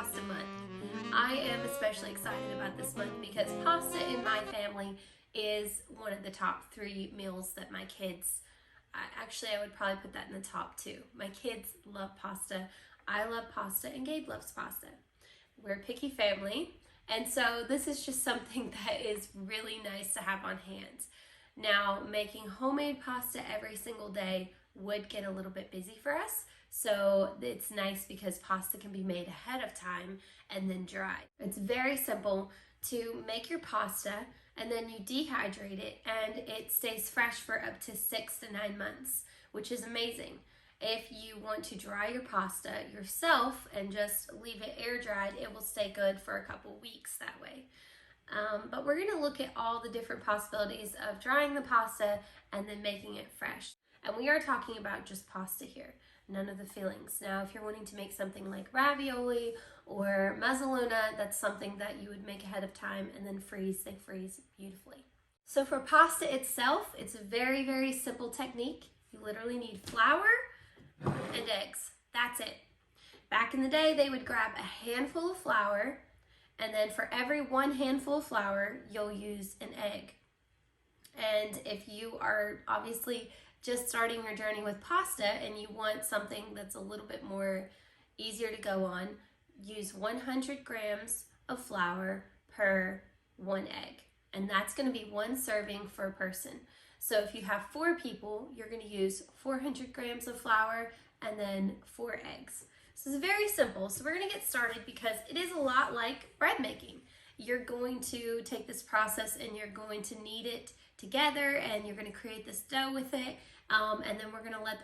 Pasta Month. I am especially excited about this month because pasta in my family is one of the top 3 meals that my kids, I would probably put that in the top 2. My kids love pasta, I love pasta, and Gabe loves pasta. We're a picky family, and so this is just something that is really nice to have on hand. Now, making homemade pasta every single day would get a little bit busy for us. So it's nice because pasta can be made ahead of time and then dried. It's very simple to make your pasta and then you dehydrate it and it stays fresh for up to 6 to 9 months, which is amazing. If you want to dry your pasta yourself and just leave it air dried, it will stay good for a couple weeks that way. But we're going to look at all the different possibilities of drying the pasta and then making it fresh. And we are talking about just pasta here, none of the fillings. Now, if you're wanting to make something like ravioli or mezzaluna, that's something that you would make ahead of time and then freeze. They freeze beautifully. So for pasta itself, it's a very, very simple technique. You literally need flour and eggs. That's it. Back in the day, they would grab a handful of flour, and then for every 1 handful of flour, you'll use an egg. And if you are obviously just starting your journey with pasta and you want something that's a little bit more easier to go on, use 100 grams of flour per 1 egg. And that's going to be 1 serving for a person. So if you have 4 people, you're going to use 400 grams of flour and then 4 eggs. So it's very simple. So we're going to get started because it is a lot like bread making. You're going to take this process and you're going to knead it together and you're going to create this dough with it. And then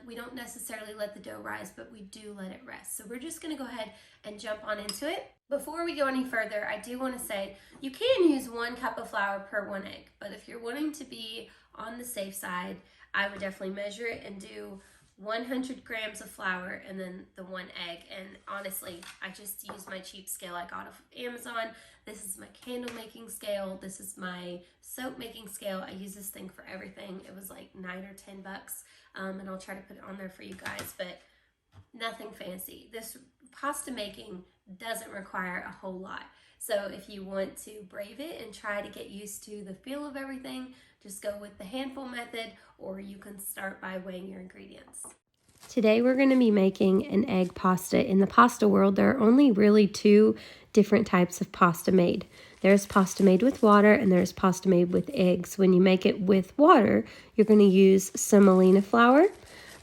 we don't necessarily let the dough rise, but we do let it rest. So we're just going to go ahead and jump on into it. Before we go any further, I do want to say you can use 1 cup of flour per 1 egg, but if you're wanting to be on the safe side, I would definitely measure it and do 100 grams of flour and then the 1 egg. And honestly, I just use my cheap scale I got off of Amazon. This is my candle making scale. This is my soap making scale. I use this thing for everything. It was like $9 or $10. And I'll try to put it on there for you guys, but nothing fancy. This pasta making doesn't require a whole lot. So if you want to brave it and try to get used to the feel of everything, just go with the handful method, or you can start by weighing your ingredients. Today we're going to be making an egg pasta. In the pasta world, there are only really 2 different types of pasta made. There's pasta made with water and there's pasta made with eggs. When you make it with water, you're going to use semolina flour.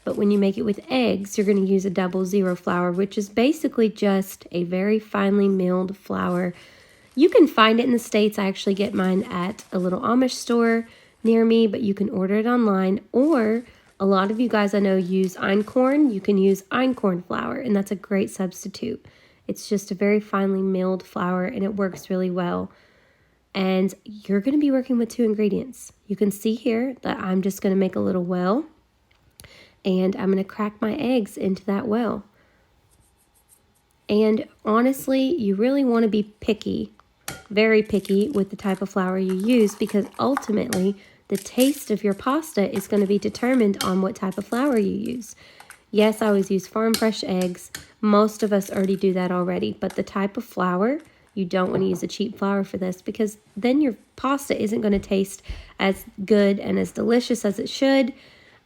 But when you make it with eggs, you're going to use a 00 flour, which is basically just a very finely milled flour. You can find it in the States. I actually get mine at a little Amish store near me, but you can order it online. Or a lot of you guys I know use einkorn. You can use einkorn flour, and that's a great substitute. It's just a very finely milled flour, and it works really well. And you're going to be working with 2 ingredients. You can see here that I'm just going to make a little well. And I'm going to crack my eggs into that well. And honestly, you really want to be picky, very picky with the type of flour you use, because ultimately the taste of your pasta is going to be determined on what type of flour you use. Yes, I always use farm fresh eggs. Most of us already do that already, but the type of flour, you don't want to use a cheap flour for this, because then your pasta isn't going to taste as good and as delicious as it should.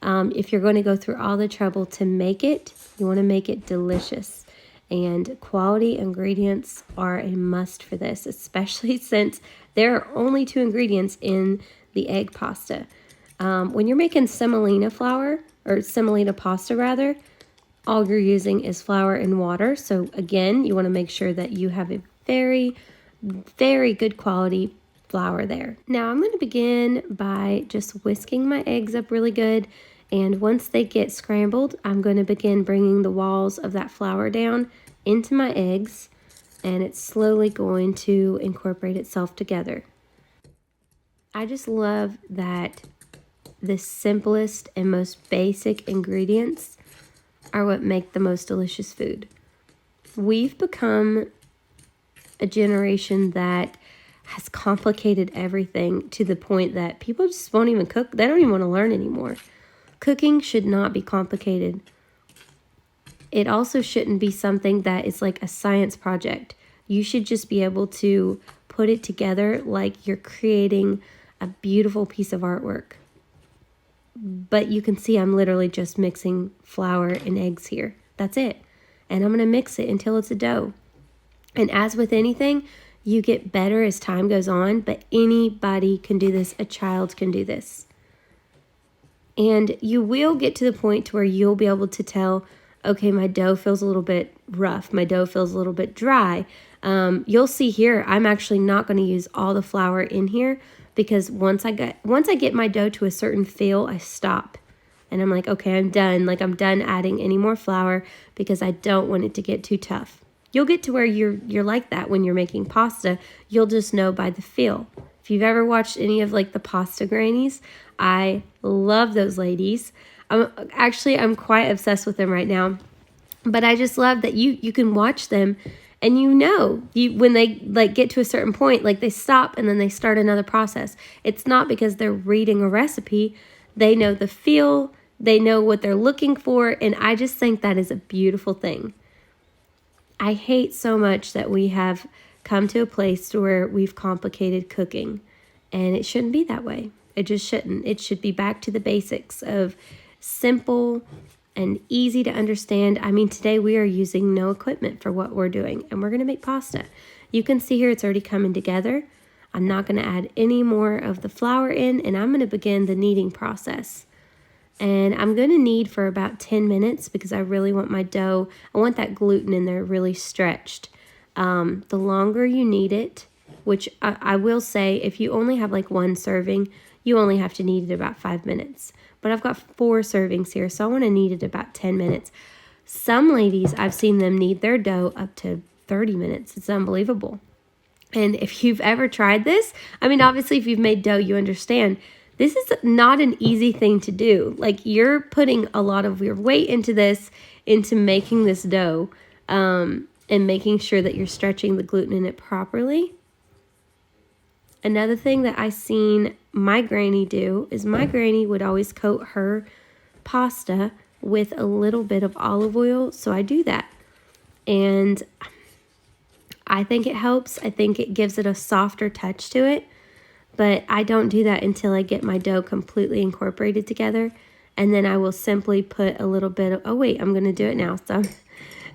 If you're going to go through all the trouble to make it, you want to make it delicious. And quality ingredients are a must for this, especially since there are only 2 ingredients in the egg pasta. When you're making semolina flour, or semolina pasta rather, all you're using is flour and water. So again, you want to make sure that you have a very, very good quality flour there. Now I'm going to begin by just whisking my eggs up really good. And once they get scrambled, I'm going to begin bringing the walls of that flour down into my eggs, and it's slowly going to incorporate itself together. I just love that the simplest and most basic ingredients are what make the most delicious food. We've become a generation that has complicated everything to the point that people just won't even cook. They don't even want to learn anymore. Cooking should not be complicated. It also shouldn't be something that is like a science project You should just be able to put it together like you're creating a beautiful piece of artwork. But you can see I'm literally just mixing flour and eggs here. That's it. And I'm going to mix it until it's a dough. And as with anything, you get better as time goes on, but anybody can do this. A child can do this. And you will get to the point to where you'll be able to tell, okay, my dough feels a little bit rough. My dough feels a little bit dry. You'll see here, I'm actually not going to use all the flour in here because once I get my dough to a certain feel, I stop. And I'm like, okay, I'm done. Like, I'm done adding any more flour because I don't want it to get too tough. You'll get to where you're like that when you're making pasta. You'll just know by the feel. If you've ever watched any of like the pasta grannies, I love those ladies. I'm quite obsessed with them right now. But I just love that you can watch them and when they like get to a certain point, like they stop and then they start another process. It's not because they're reading a recipe. They know the feel, they know what they're looking for, and I just think that is a beautiful thing. I hate so much that we have come to a place where we've complicated cooking, and it shouldn't be that way. It just shouldn't. It should be back to the basics of simple and easy to understand. I mean, today we are using no equipment for what we're doing, and we're going to make pasta. You can see here it's already coming together. I'm not going to add any more of the flour in, and I'm going to begin the kneading process. And I'm going to knead for about 10 minutes because I really want my dough, I want that gluten in there really stretched. The longer you knead it, which I will say, if you only have like one serving, you only have to knead it about 5 minutes. But I've got 4 servings here, so I want to knead it about 10 minutes. Some ladies, I've seen them knead their dough up to 30 minutes. It's unbelievable. And if you've ever tried this, I mean, obviously, if you've made dough, you understand. This is not an easy thing to do. Like, you're putting a lot of your weight into making this dough, and making sure that you're stretching the gluten in it properly. Another thing that I seen my granny do is my granny would always coat her pasta with a little bit of olive oil. So I do that. And I think it helps. I think it gives it a softer touch to it. But I don't do that until I get my dough completely incorporated together. And then I will simply put a little bit of, oh wait, I'm going to do it now. So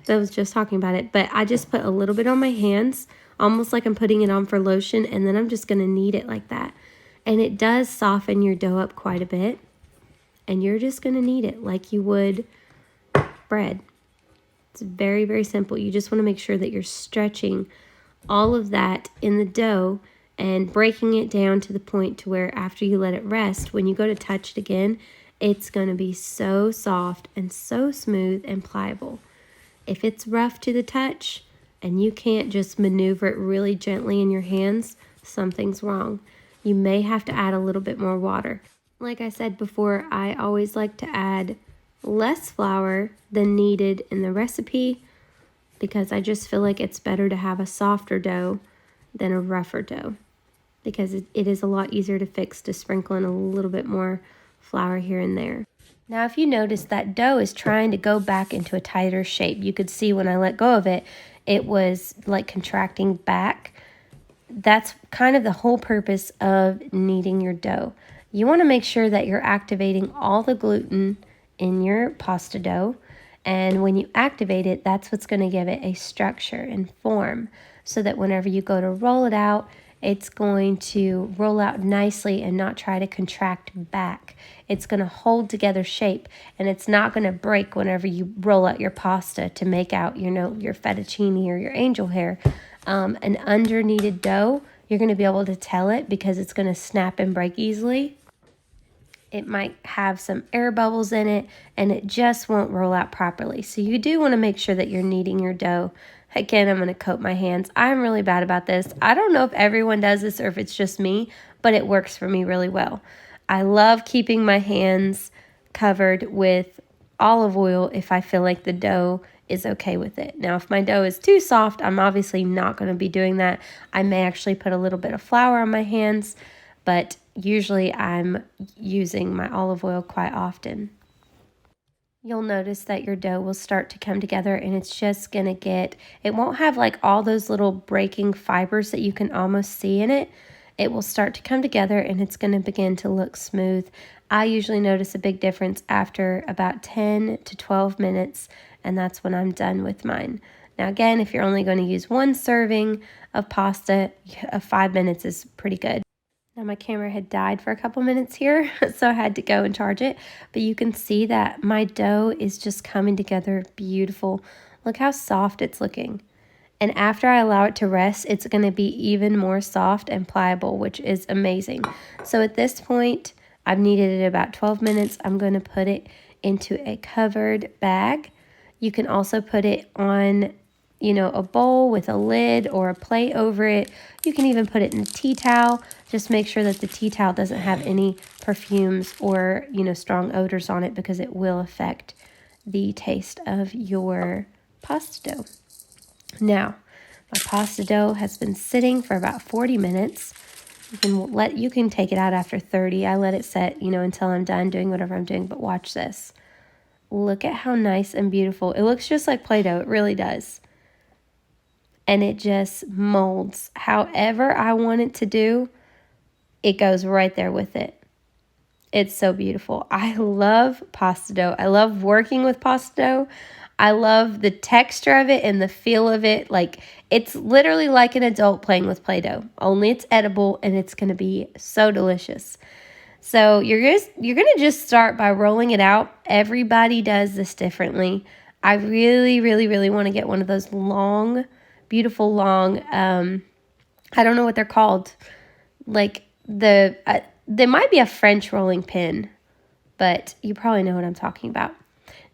I was just talking about it. But I just put a little bit on my hands, almost like I'm putting it on for lotion. And then I'm just going to knead it like that. And it does soften your dough up quite a bit. And you're just going to knead it like you would bread. It's very, very simple. You just want to make sure that you're stretching all of that in the dough and breaking it down to the point to where after you let it rest, when you go to touch it again, it's going to be so soft and so smooth and pliable. If it's rough to the touch and you can't just maneuver it really gently in your hands, something's wrong. You may have to add a little bit more water. Like I said before, I always like to add less flour than needed in the recipe because I just feel like it's better to have a softer dough than a rougher dough, because it is a lot easier to fix to sprinkle in a little bit more flour here and there. Now, if you notice, that dough is trying to go back into a tighter shape. You could see when I let go of it, it was like contracting back. That's kind of the whole purpose of kneading your dough. You want to make sure that you're activating all the gluten in your pasta dough. And when you activate it, that's what's going to give it a structure and form so that whenever you go to roll it out, it's going to roll out nicely and not try to contract back. It's going to hold together shape, and it's not going to break whenever you roll out your pasta to make out, your fettuccine or your angel hair. An under-kneaded dough, you're going to be able to tell it because it's going to snap and break easily. It might have some air bubbles in it, and it just won't roll out properly. So you do want to make sure that you're kneading your dough. Again, I'm going to coat my hands. I'm really bad about this. I don't know if everyone does this or if it's just me, but it works for me really well. I love keeping my hands covered with olive oil if I feel like the dough is okay with it. Now, if my dough is too soft, I'm obviously not going to be doing that. I may actually put a little bit of flour on my hands, but usually I'm using my olive oil quite often. you'll notice that your dough will start to come together, and it's just gonna get, it won't have like all those little breaking fibers that you can almost see in it. It will start to come together and it's gonna begin to look smooth. I usually notice a big difference after about 10 to 12 minutes, and that's when I'm done with mine. Now again, if you're only going to use one serving of pasta, 5 minutes is pretty good. Now my camera had died for a couple minutes here, so I had to go and charge it. But you can see that my dough is just coming together beautiful. Look how soft it's looking. And after I allow it to rest, it's going to be even more soft and pliable, which is amazing. So at this point, I've kneaded it about 12 minutes. I'm going to put it into a covered bag. You can also put it on, you know, a bowl with a lid or a plate over it. You can even put it in a tea towel. Just make sure that the tea towel doesn't have any perfumes or, you know, strong odors on it, because it will affect the taste of your pasta dough. Now, my pasta dough has been sitting for about 40 minutes. You can take it out after 30. I let it set, you know, until I'm done doing whatever I'm doing, but watch this. Look at how nice and beautiful. It looks just like Play-Doh. It really does. And it just molds however I want it to do. It goes right there with it. It's so beautiful. I love pasta dough. I love working with pasta dough. I love the texture of it and the feel of it. Like, it's literally like an adult playing with Play-Doh, only it's edible and it's going to be so delicious. So you're going to just start by rolling it out. Everybody does this differently. I really, really, really want to get one of those long, beautiful long, I don't know what they're called. Like there might be a French rolling pin, but you probably know what I'm talking about.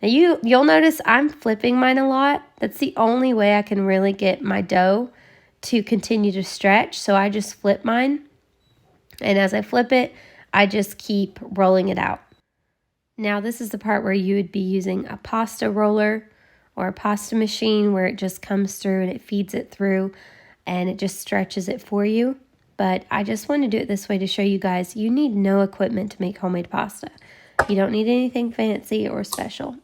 Now you'll notice I'm flipping mine a lot. That's the only way I can really get my dough to continue to stretch. So I just flip mine. And as I flip it, I just keep rolling it out. Now this is the part where you would be using a pasta roller or a pasta machine, where it just comes through and it feeds it through and it just stretches it for you. But I just want to do it this way to show you guys you need no equipment to make homemade pasta. You don't need anything fancy or special.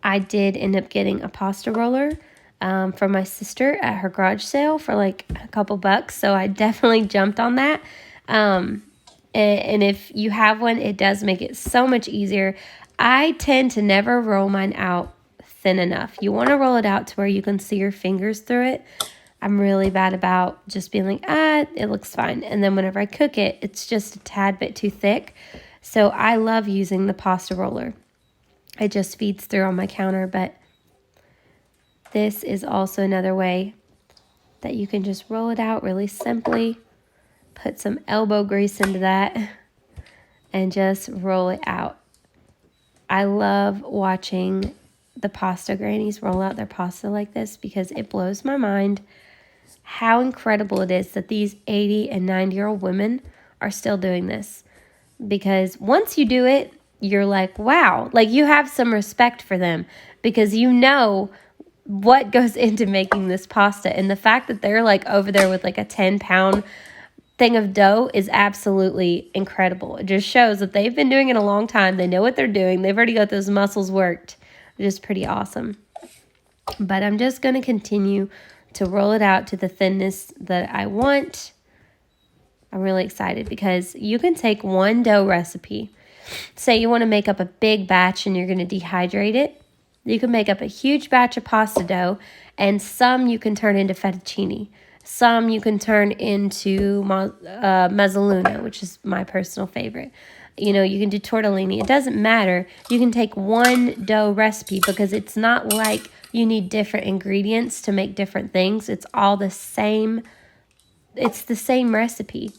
I did end up getting a pasta roller from my sister at her garage sale for like a couple bucks. So I definitely jumped on that. And if you have one, it does make it so much easier. I tend to never roll mine out thin enough. You want to roll it out to where you can see your fingers through it. I'm really bad about just being like, it looks fine. And then whenever I cook it, it's just a tad bit too thick. So I love using the pasta roller. It just feeds through on my counter, but this is also another way that you can just roll it out really simply. Put some elbow grease into that and just roll it out. I love watching the pasta grannies roll out their pasta like this, because it blows my mind how incredible it is that these 80 and 90-year-old women are still doing this. Because once you do it, you're like, wow, like you have some respect for them, because you know what goes into making this pasta. And the fact that they're like over there with like a 10-pound thing of dough is absolutely incredible. It just shows that they've been doing it a long time. They know what they're doing. They've already got those muscles worked. Just pretty awesome. But I'm just going to continue to roll it out to the thinness that I want. I'm really excited because you can take one dough recipe. Say you want to make up a big batch and you're going to dehydrate it. You can make up a huge batch of pasta dough, and some you can turn into fettuccine. Some you can turn into mezzaluna, which is my personal favorite. You know, you can do tortellini. It doesn't matter. You can take one dough recipe, because it's not like you need different ingredients to make different things. It's all the same. It's the same recipe,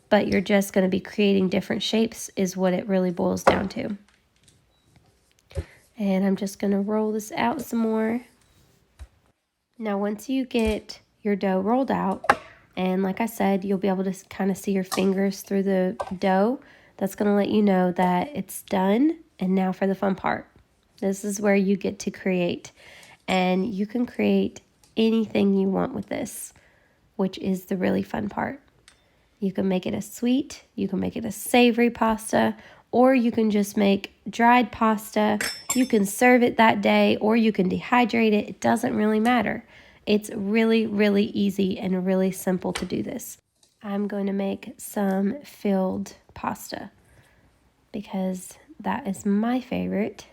but you're just going to be creating different shapes is what it really boils down to. And I'm just going to roll this out some more. Now, once you get your dough rolled out, and like I said, you'll be able to kind of see your fingers through the dough. That's going to let you know that it's done. And now for the fun part. This is where you get to create. And you can create anything you want with this, which is the really fun part. You can make it a sweet, you can make it a savory pasta, or you can just make dried pasta. You can serve it that day, or you can dehydrate it. It doesn't really matter. It's really, really easy and really simple to do this. I'm going to make some filled pasta because that is my favorite.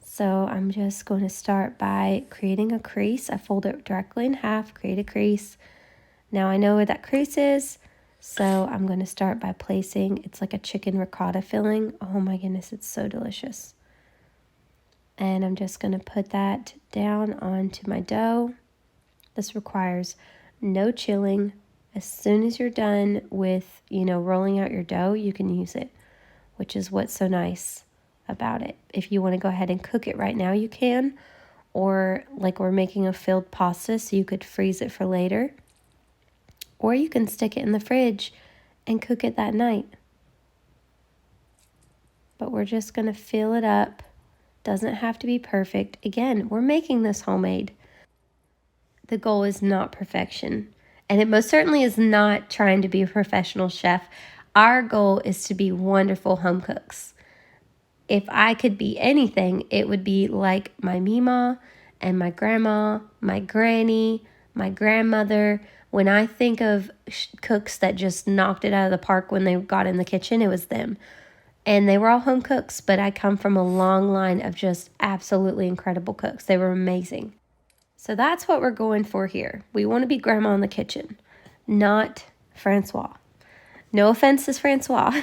So I'm just going to start by creating a crease. I fold it directly in half, create a crease. Now I know where that crease is, so I'm going to start by placing, it's like a chicken ricotta filling. Oh my goodness, it's so delicious. And I'm just going to put that down onto my dough. This requires no chilling. As soon as you're done with, rolling out your dough, you can use it, which is what's so nice about it. If you want to go ahead and cook it right now, you can, or like we're making a filled pasta, so you could freeze it for later, or you can stick it in the fridge and cook it that night. But we're just going to fill it up. Doesn't have to be perfect. Again, we're making this homemade. The goal is not perfection, and it most certainly is not trying to be a professional chef. Our goal is to be wonderful home cooks. If I could be anything, it would be like my Mima and my grandma, my granny, my grandmother. When I think of cooks that just knocked it out of the park when they got in the kitchen, it was them. And they were all home cooks, but I come from a long line of just absolutely incredible cooks. They were amazing. So that's what we're going for here. We want to be grandma in the kitchen, not Francois. No offense to Francois.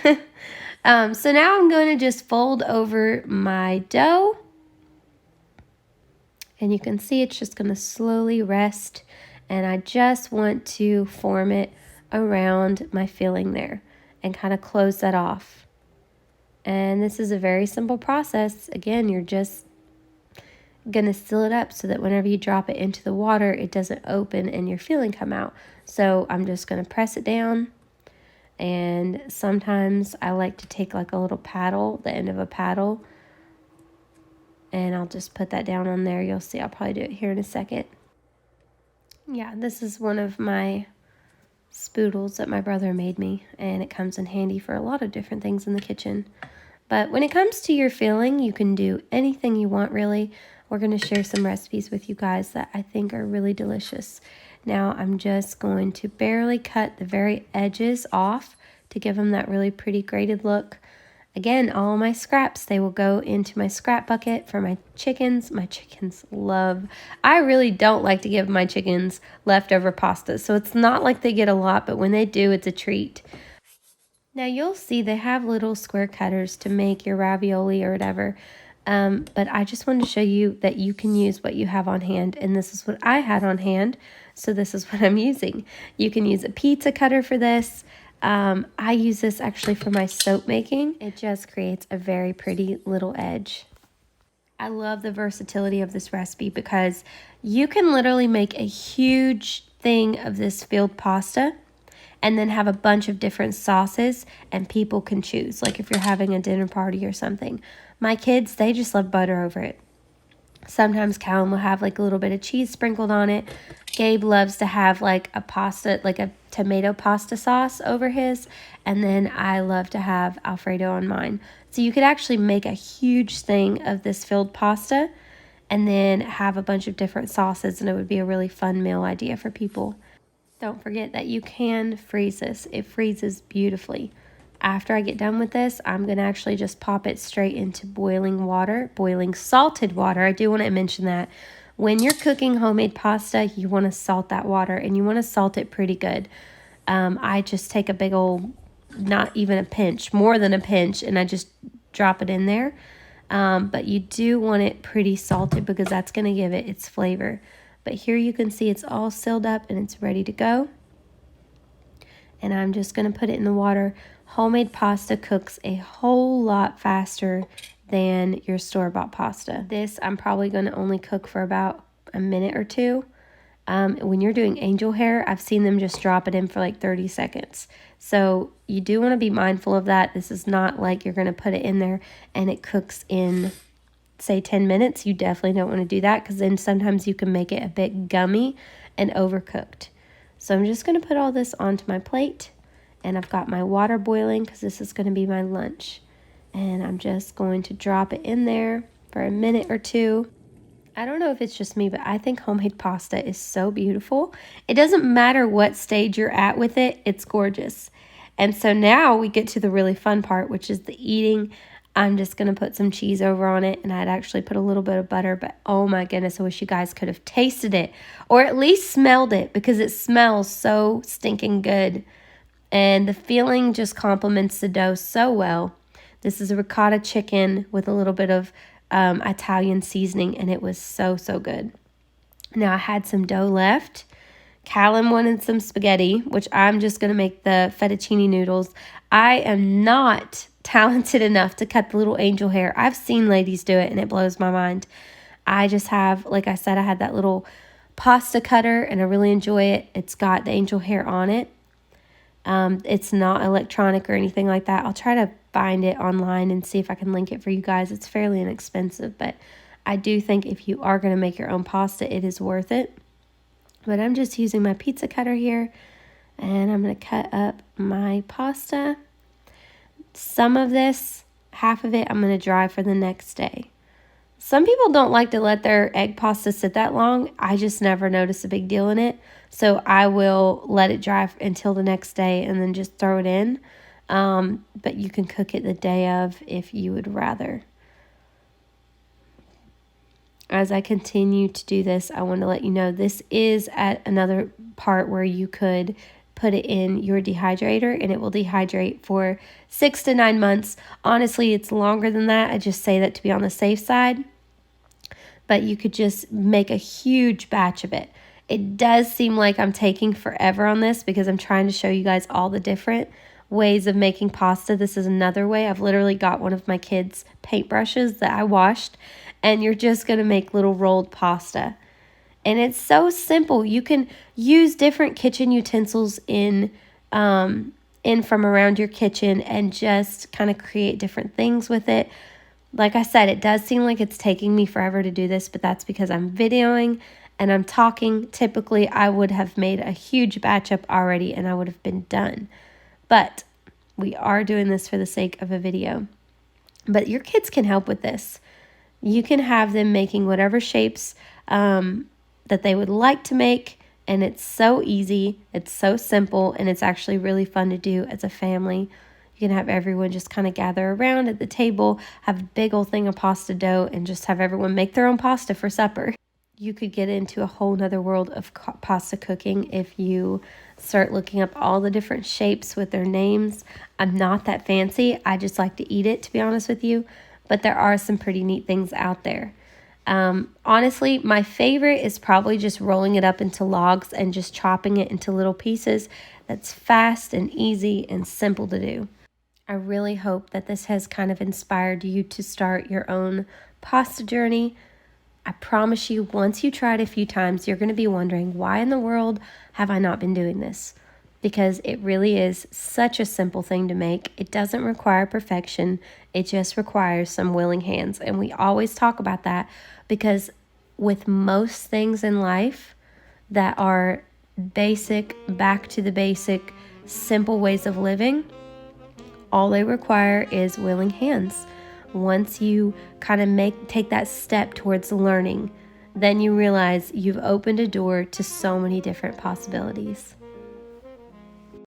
So now I'm going to just fold over my dough. And you can see it's just going to slowly rest. And I just want to form it around my filling there and kind of close that off. And this is a very simple process. Again, you're just going to seal it up so that whenever you drop it into the water, it doesn't open and your filling come out. So I'm just going to press it down. And sometimes I like to take like a little paddle, the end of a paddle, and I'll just put that down on there. You'll see, I'll probably do it here in a second. Yeah, this is one of my spoodles that my brother made me, and it comes in handy for a lot of different things in the kitchen. But when it comes to your filling, you can do anything you want, really. We're going to share some recipes with you guys that I think are really delicious. Now I'm just going to barely cut the very edges off to give them that really pretty grated look. Again, all my scraps, they will go into my scrap bucket for my chickens. My chickens love, I really don't like to give my chickens leftover pasta, so it's not like they get a lot, but when they do, it's a treat. Now you'll see they have little square cutters to make your ravioli or whatever. But I just wanted to show you that you can use what you have on hand, and this is what I had on hand, so this is what I'm using. You can use a pizza cutter for this. I use this actually for my soap making. It just creates a very pretty little edge. I love the versatility of this recipe because you can literally make a huge thing of this filled pasta and then have a bunch of different sauces, and people can choose, like if you're having a dinner party or something. My kids, they just love butter over it. Sometimes Callum will have like a little bit of cheese sprinkled on it. Gabe loves to have like a pasta, like a tomato pasta sauce over his. And then I love to have Alfredo on mine. So you could actually make a huge thing of this filled pasta and then have a bunch of different sauces, and it would be a really fun meal idea for people. Don't forget that you can freeze this. It freezes beautifully. After I get done with this, I'm going to actually just pop it straight into boiling water, boiling salted water. I do want to mention that when you're cooking homemade pasta, you want to salt that water, and you want to salt it pretty good. I just take a big old, not even a pinch, more than a pinch, and I just drop it in there. But you do want it pretty salted because that's going to give it its flavor. But here you can see it's all sealed up and it's ready to go. And I'm just going to put it in the water. Homemade pasta cooks a whole lot faster than your store-bought pasta. This I'm probably going to only cook for about a minute or two. When you're doing angel hair, I've seen them just drop it in for like 30 seconds. So you do want to be mindful of that. This is not like you're going to put it in there and it cooks in, say, 10 minutes. You definitely don't want to do that because then sometimes you can make it a bit gummy and overcooked. So I'm just going to put all this onto my plate, and I've got my water boiling because this is going to be my lunch. And I'm just going to drop it in there for a minute or two. I don't know if it's just me, but I think homemade pasta is so beautiful. It doesn't matter what stage you're at with it, it's gorgeous. And so now we get to the really fun part, which is the eating. I'm just going to put some cheese over on it, and I'd actually put a little bit of butter, but oh my goodness, I wish you guys could have tasted it or at least smelled it, because it smells so stinking good. And the feeling just complements the dough so well. This is a ricotta chicken with a little bit of Italian seasoning, and it was so, so good. Now I had some dough left. Callum wanted some spaghetti, which I'm just going to make the fettuccine noodles. I am not talented enough to cut the little angel hair. I've seen ladies do it, and it blows my mind. I just have, like I said, I had that little pasta cutter, and I really enjoy it. It's got the angel hair on it. It's not electronic or anything like that. I'll try to find it online and see if I can link it for you guys. It's fairly inexpensive, but I do think if you are going to make your own pasta, it is worth it. But I'm just using my pizza cutter here, and I'm going to cut up my pasta. Some of this, half of it, I'm going to dry for the next day. Some people don't like to let their egg pasta sit that long. I just never notice a big deal in it. So I will let it dry until the next day and then just throw it in. But you can cook it the day of if you would rather. As I continue to do this, I want to let you know this is at another part where you could put it in your dehydrator and it will dehydrate for 6 to 9 months. Honestly, it's longer than that. I just say that to be on the safe side. But you could just make a huge batch of it. It does seem like I'm taking forever on this because I'm trying to show you guys all the different ways of making pasta. This is another way. I've literally got one of my kids' paintbrushes that I washed, and you're just going to make little rolled pasta. And it's so simple. You can use different kitchen utensils in from around your kitchen and just kind of create different things with it. Like I said, it does seem like it's taking me forever to do this, but that's because I'm videoing and I'm talking. Typically, I would have made a huge batch up already and I would have been done. But we are doing this for the sake of a video. But your kids can help with this. You can have them making whatever shapes that they would like to make, and it's so easy, it's so simple, and it's actually really fun to do as a family. You can have everyone just kind of gather around at the table, have a big old thing of pasta dough, and just have everyone make their own pasta for supper. You could get into a whole nother world of pasta cooking if you start looking up all the different shapes with their names. I'm not that fancy. I just like to eat it, to be honest with you. But there are some pretty neat things out there. Honestly, my favorite is probably just rolling it up into logs and just chopping it into little pieces. That's fast and easy and simple to do. I really hope that this has kind of inspired you to start your own pasta journey. I promise you, once you try it a few times, you're going to be wondering, why in the world have I not been doing this? Because it really is such a simple thing to make. It doesn't require perfection. It just requires some willing hands. And we always talk about that because with most things in life that are basic, back to the basic, simple ways of living, all they require is willing hands. Once you kind of take that step towards learning, then you realize you've opened a door to so many different possibilities.